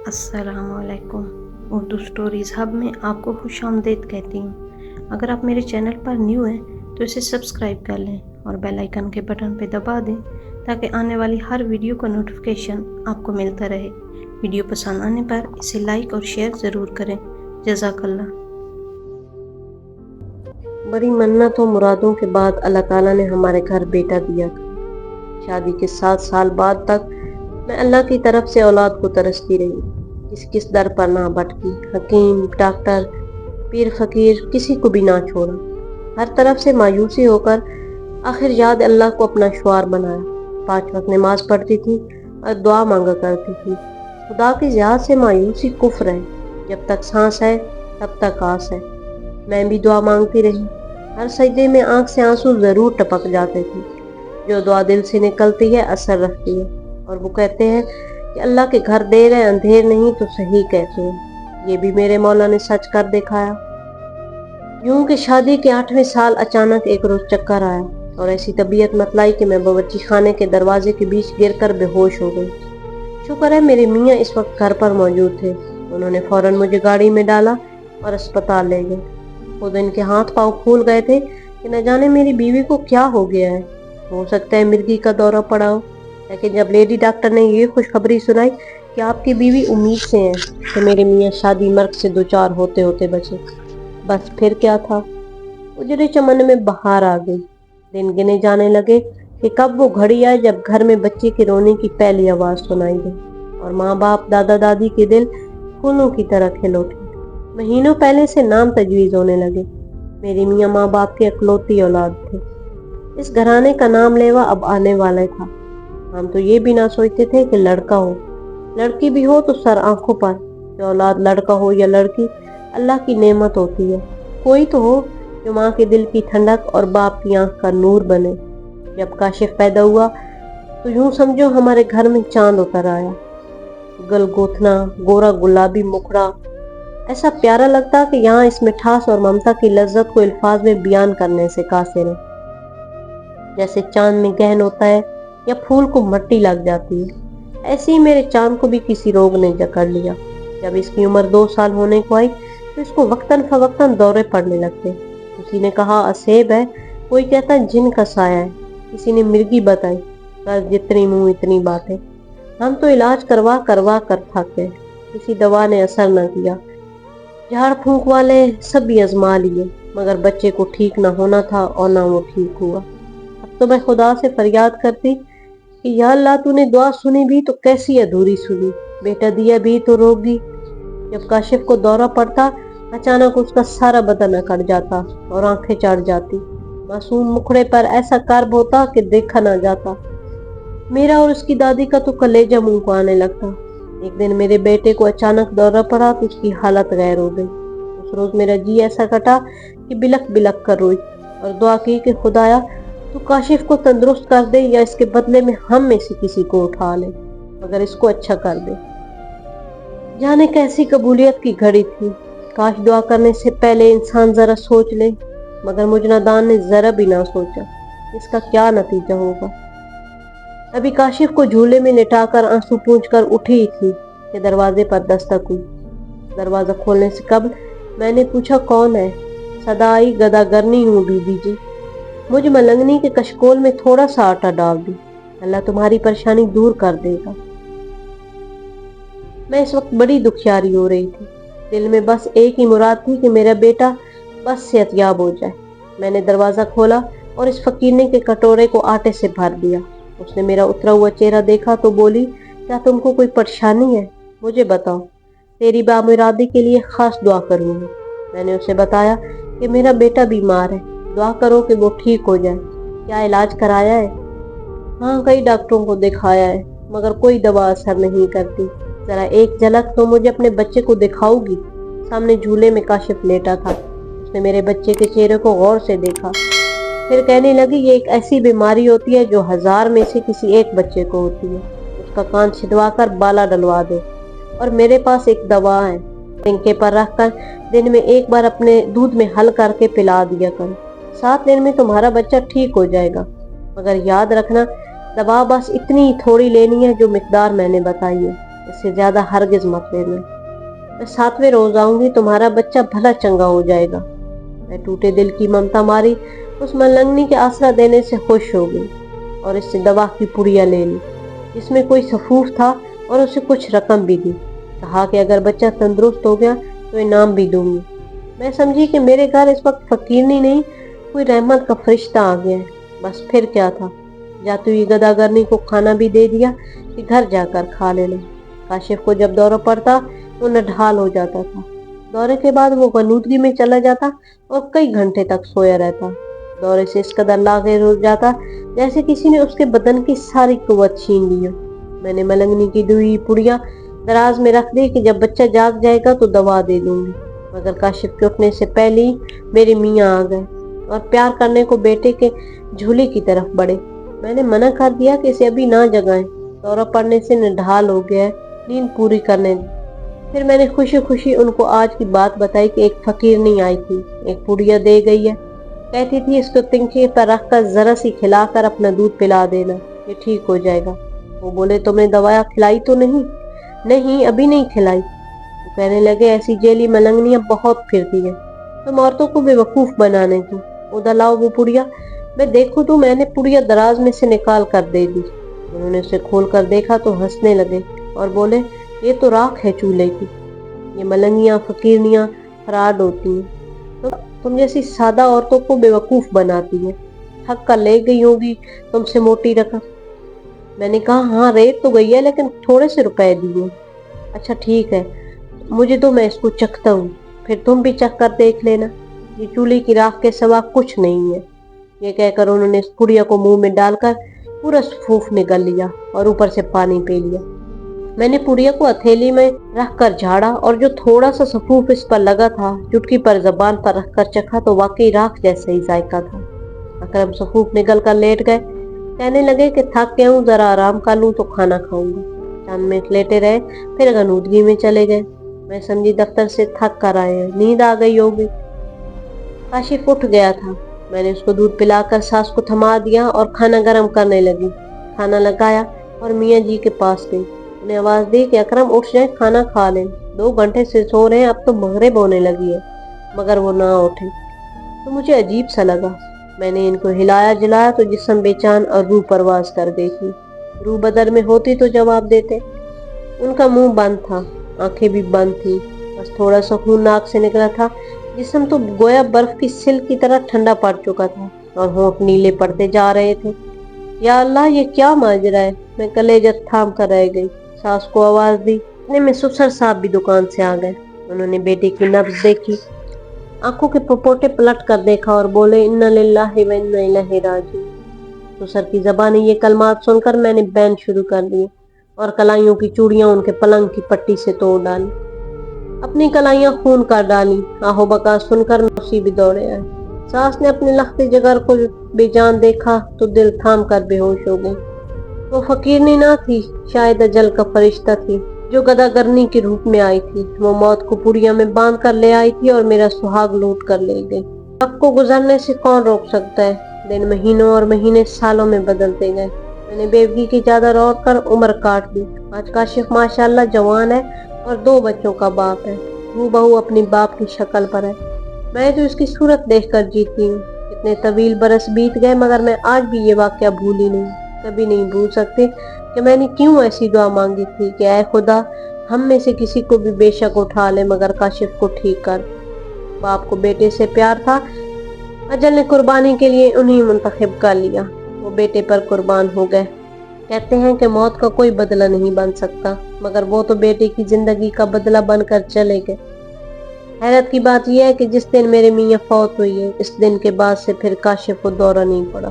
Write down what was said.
अस्सलाम वालेकुम। Urdu stories hub में आपको खुश आमदीद कहती हूँ। अगर आप मेरे चैनल पर न्यू हैं तो इसे सब्सक्राइब कर लें और बेल आइकन के बटन पर दबा दें ताकि आने वाली हर वीडियो का नोटिफिकेशन आपको मिलता रहे। वीडियो पसंद आने पर इसे लाइक और शेयर ज़रूर करें। जज़ाकल्लाह। बड़ी मन्नत और मुरादों के बाद अल्लाह ताला ने हमारे घर बेटा दिया था। शादी के 7 साल बाद तक मैं अल्लाह की तरफ से औलाद को तरसती रही। किस दर पर ना भटकी, हकीम, डॉक्टर, पीर फकीर, किसी को भी ना छोड़ा। हर तरफ से मायूसी होकर आखिर याद अल्लाह को अपना शुआर बनाया। 5 वक्त नमाज पढ़ती थी और दुआ मांगा करती थी। खुदा की याद से मायूसी कुफ्र है। जब तक सांस है तब तक आस है। मैं भी दुआ मांगती रही। हर सजदे में आंख से आंसू जरूर टपक जाते थे। जो दुआ दिल से निकलती है असर रखती है। और वो कहते हैं कि अल्लाह के घर देर है अंधेर नहीं तो सही कहते हैं। ये भी मेरे मौला ने सच कर दिखाया। यूं कि शादी के 8वें साल अचानक एक रोज चक्कर आया और ऐसी तबीयत मतलाई कि मैं बावर्ची खाने के दरवाजे के बीच गिरकर बेहोश हो गई। शुक्र है मेरे मियाँ इस वक्त घर पर मौजूद थे। उन्होंने फौरन मुझे गाड़ी में डाला और अस्पताल ले गए। खुद इनके हाथ पांव फूल गए थे कि न जाने मेरी बीवी को क्या हो गया है। हो सकता है मिर्गी का दौरा पड़ा हो। लेकिन जब लेडी डॉक्टर ने ये खुशखबरी सुनाई कि आपकी बीवी उम्मीद से है, तो मेरे मियाँ शादी मर्ग से दो चार होते होते बचे। बस फिर क्या था। उजड़े चमन में बहार आ गई। दिन गिने जाने लगे कि कब वो घड़ी आए जब घर में बच्चे के रोने की पहली आवाज सुनाई दे और माँ बाप दादा दादी के दिल फूलों की तरह खिल उठे। महीनों पहले से नाम तजवीज होने लगे। मेरे मियाँ माँ बाप की इकलौती औलाद थे। इस घराने का नाम लेवा अब आने वाला था। हम तो ये भी ना सोचते थे कि लड़का हो, लड़की भी हो तो सर आंखों पर। जो औलाद लड़का हो या लड़की अल्लाह की नेमत होती है। कोई तो हो जो माँ के दिल की ठंडक और बाप की आंख का नूर बने। जब काशिफ पैदा हुआ तो यूं समझो हमारे घर में चांद उतर आया। गलगोथना, गोरा गुलाबी मुखड़ा ऐसा प्यारा लगता कि यहाँ इस मिठास और ममता की लज्जत को अल्फाज में बयान करने से कासिर है। जैसे चांद में गहन होता है या फूल को मट्टी लग जाती है, ऐसे ही मेरे चांद को भी किसी रोग ने जकड़ लिया। जब इसकी उम्र 2 साल होने को आई तो इसको वक्तन फवक्तन दौरे पड़ने लगते। किसी ने कहा असेब है, कोई कहता जिन का साया है, किसी ने मिर्गी बताई। बस जितनी मुंह इतनी बातें। हम तो इलाज करवा करवा कर थक गए। किसी दवा ने असर न किया। झाड़ फूंक वाले सब भी आजमा लिए, मगर बच्चे को ठीक ना होना था और ना वो ठीक हुआ। अब तो मैं खुदा से फरियाद करती कि या अल्लाह तूने दुआ सुनी भी तो कैसी अधूरी सुनी। बेटा दिया भी तो रोगी। जब काशिफ को दौरा पड़ता अचानक उसका सारा बदन अकड़ जाता और आंखें चढ़ जाती। मासूम मुखड़े पर ऐसा कर्ब होता कि देखा ना जाता। मेरा और उसकी दादी का तो कलेजा मुंह को आने लगता। एक दिन मेरे बेटे को अचानक दौरा पड़ा तो उसकी हालत गैर हो गई। उस रोज मेरा जी ऐसा कटा कि बिलक बिलक कर रोई और दुआ की कि खुदाया तू काशिफ को तंदुरुस्त कर दे या इसके बदले में हम में से किसी को उठा ले, मगर इसको अच्छा कर दे। जाने कैसी कबूलियत की घड़ी थी। काश दुआ करने से पहले इंसान जरा सोच ले, मगर मुजनादान ने जरा भी ना सोचा इसका क्या नतीजा होगा। अभी काशिफ को झूले में लिटाकर आंसू पूंछकर उठी ही थी कि दरवाजे पर दस्तक हुई। दरवाजा खोलने से कबल मैंने पूछा कौन है। सदा आई गदागरनी हूँ बीबी जी। मुझ मलंगनी के कशकोल में थोड़ा सा आटा डाल दी, अल्लाह तुम्हारी परेशानी दूर कर देगा। मैं इस वक्त बड़ी दुखियारी हो रही थी। दिल में बस एक ही मुराद थी कि मेरा बेटा बस सेहतयाब हो जाए। मैंने दरवाजा खोला और इस फकीरने के कटोरे को आटे से भर दिया। उसने मेरा उतरा हुआ चेहरा देखा तो बोली क्या तुमको कोई परेशानी है? मुझे बताओ, तेरी बामुरादी के लिए खास दुआ करूंगी। मैंने उसे बताया कि मेरा बेटा बीमार है, दुआ करो कि वो ठीक हो जाए। क्या इलाज कराया है? हाँ, कई डॉक्टरों को दिखाया है, मगर कोई दवा असर नहीं करती। जरा एक झलक तो मुझे अपने बच्चे को दिखाओगी? सामने झूले में काशिफ लेटा था। उसने मेरे बच्चे के चेहरे को गौर से देखा, फिर कहने लगी ये एक ऐसी बीमारी होती है जो 1000 में से किसी एक बच्चे को होती है। उसका कान छिदवा कर बाला डलवा दे और मेरे पास एक दवा है, टिंके पर रखकर दिन में एक बार अपने दूध में हल करके पिला दिया कर। 7 दिन में तुम्हारा बच्चा ठीक हो जाएगा। मगर याद रखना दवा बस इतनी थोड़ी लेनी है जो मिकदार मैंने बताई है। اس سے زیادہ ہرگز مت لینا۔ میں 7ویں روز آؤں گی، تمہارا بچہ بھلا چنگا ہو جائے گا۔ میں ٹوٹے دل کی ممتا ماری اس ملنگنی کے آسرا دینے سے خوش ہو گئی اور اس سے دوا کی پڑیاں لے لی جس میں کوئی سفوف تھا اور اسے کچھ رقم بھی دی۔ کہا کہ اگر بچہ تندرست ہو گیا تو انعام بھی دوں گی۔ میں سمجھی کہ میرے گھر اس وقت فقیرنی نہیں، کوئی رحمت کا فرشتہ آ گیا ہے۔ بس پھر کیا تھا، جاتی ہوئی گداگرنی کو کھانا بھی دے دیا کہ گھر جا کر کھا لینا۔ کاشف کو جب دورہ پڑتا وہ نڈھال ہو جاتا تھا۔ دورے کے بعد وہ غنودگی میں چلا جاتا اور کئی گھنٹے تک سویا رہتا۔ دورے سے اس قدر لاغر ہو جاتا جیسے کسی نے اس کے بدن کی ساری قوت چھین لی ہو۔ میں نے ملنگنی کی دوئی پڑیاں دراز میں رکھ دی کہ جب بچہ جاگ جائے گا تو دوا دے دوں گی، مگر کاشف کے اٹھنے سے پہلے ہی میرے میاں آ گئے اور پیار کرنے کو بیٹے کے جھولے کی طرف بڑھے۔ میں نے منع کر دیا کہ اسے ابھی نہ جگائیں، دورہ پڑنے سے نڈھال ہو گیا ہے، نیند پوری کرنے دی۔ پھر میں نے خوشی خوشی ان کو آج کی بات بتائی کہ ایک فقیر نہیں آئی تھی، ایک پڑیا دے گئی ہے، کہتی تھی اس کو تنکے پر رکھ کر ذرا سی کھلا کر اپنا دودھ پلا دینا، یہ ٹھیک ہو جائے گا۔ وہ بولے تم نے دوایا کھلائی تو نہیں؟ نہیں ابھی نہیں کھلائی۔ وہ کہنے لگے ایسی جیلی ملنگنیاں بہت پھرتی ہیں، تم عورتوں کو بے وقوف بنانے کی۔ ادھر لاؤ وہ پڑیا، میں دیکھوں تو میں نے پڑیا دراز میں سے نکال کر دے دی۔ انہوں نے اسے کھول کر دیکھا تو ہنسنے لگے اور بولے یہ تو راکھ ہے چولہے کی، یہ ملنگیاں فقیرنیاں فراڈ ہوتی ہیں، تم جیسی سادہ عورتوں کو بے وقوف بناتی ہیں، ٹھگ کر لے گئی ہوگی تم سے موٹی رقم۔ میں نے کہا ہاں ریت تو گئی ہے لیکن تھوڑے سے روپے دیے۔ اچھا ٹھیک ہے مجھے تو میں اس کو چکھتا ہوں، پھر تم بھی چکھ کر دیکھ لینا، یہ چولہے کی راکھ کے سوا کچھ نہیں ہے۔ یہ کہہ کر انہوں نے اس پڑیا کو منہ میں ڈال کر پورا سفوف نگل لیا اور اوپر سے پانی پی لیا۔ میں نے پڑیا کو ہتھیلی میں رکھ کر جھاڑا اور جو تھوڑا سا سفوف اس پر لگا تھا چٹکی پر زبان پر رکھ کر چکھا تو واقعی راکھ جیسا ہی ذائقہ تھا۔ اکرم سفوف نگل کر لیٹ گئے، کہنے لگے کہ تھک گیا ہوں، ذرا آرام کر لوں تو کھانا کھاؤں گا۔ چند منٹ لیٹے رہے پھر غنودگی میں چلے گئے۔ میں سمجھی دفتر سے تھک کر آئے ہیں، نیند آ گئی ہوگی۔ کاشف اٹھ گیا تھا، میں نے اس کو دودھ پلا کر ساس کو تھما دیا اور کھانا گرم کرنے لگی۔ کھانا لگایا اور میاں جی کے پاس گئی، انہیں آواز دی کہ اکرم اٹھ جائیں، کھانا کھا لیں، 2 گھنٹے سے سو رہے ہیں، اب تو مغرب ہونے لگی ہے، مگر وہ نہ اٹھے تو مجھے عجیب سا لگا۔ میں نے ان کو ہلایا جلایا تو جسم بے چین اور روح پرواز کر گئی تھی۔ روح بدر میں ہوتی تو جواب دیتے۔ ان کا منہ بند تھا، آنکھیں بھی بند تھی، بس تھوڑا سا خون ناک سے نکلا تھا، جسم تو گویا برف کی سل کی طرح ٹھنڈا پڑ چکا تھا اور ہونٹ نیلے پڑتے جا رہے تھے۔ یا اللہ یہ کیا ماجرا ہے، میں کلیجہ تھام کر رہ گئی۔ ساس کو آواز دی، اتنے میں سسر صاحب بھی دکان سے آ گئے۔ انہوں نے بیٹے کی نبض دیکھی، آنکھوں کے پپوٹے پلٹ کر دیکھا اور بولے انا للہ و انا الیہ راجعون۔ سسر کی زبانی یہ کلمات سن کر میں نے بین شروع کر دیے اور کلائیوں کی چوڑیاں ان کے پلنگ کی پٹی سے توڑ ڈالی، اپنی کلائیاں خون کر ڈالی۔ آہو بکا سن کر نوسی بھی دوڑے آئے۔ ساس نے اپنے لختے جگر کو بے جان دیکھا تو دل تھام کر بے ہوش ہو گئی۔ وہ فقیرنی نہ تھی، شاید اجل کا فرشتہ تھی جو گداگرنی کے روپ میں آئی تھی۔ وہ موت کو پڑیا میں باندھ کر لے آئی تھی اور میرا سہاگ لوٹ کر لے گئی۔ وقت کو گزرنے سے کون روک سکتا ہے، دن مہینوں اور مہینے سالوں میں بدلتے گئے۔ میں نے بیوگی کی چادر اوڑھ کر عمر کاٹ دی۔ آج کاشف ماشاءاللہ جوان ہے اور 2 بچوں کا باپ ہے، ہو بہو اپنی باپ کی شکل پر ہے۔ میں تو اس کی صورت دیکھ کر جیتی ہوں۔ اتنے طویل برس بیت گئے مگر میں آج بھی یہ واقعہ بھولی نہیں، کبھی نہیں بھول سکتی کہ میں نے کیوں ایسی دعا مانگی تھی کہ اے خدا ہم میں سے کسی کو بھی بے شک اٹھا لے مگر کاشف کو ٹھیک کر۔ باپ کو بیٹے سے پیار تھا، اجل نے قربانی کے لیے انہیں منتخب کر لیا، وہ بیٹے پر قربان ہو گئے۔ کہتے ہیں کہ موت کا کوئی بدلہ نہیں بن سکتا، مگر وہ تو بیٹے کی زندگی کا بدلہ بن کر چلے گئے۔ حیرت کی بات یہ ہے کہ جس دن میرے میاں فوت ہوئی ہے اس دن کے بعد سے پھر کاشف کو دورہ نہیں پڑا۔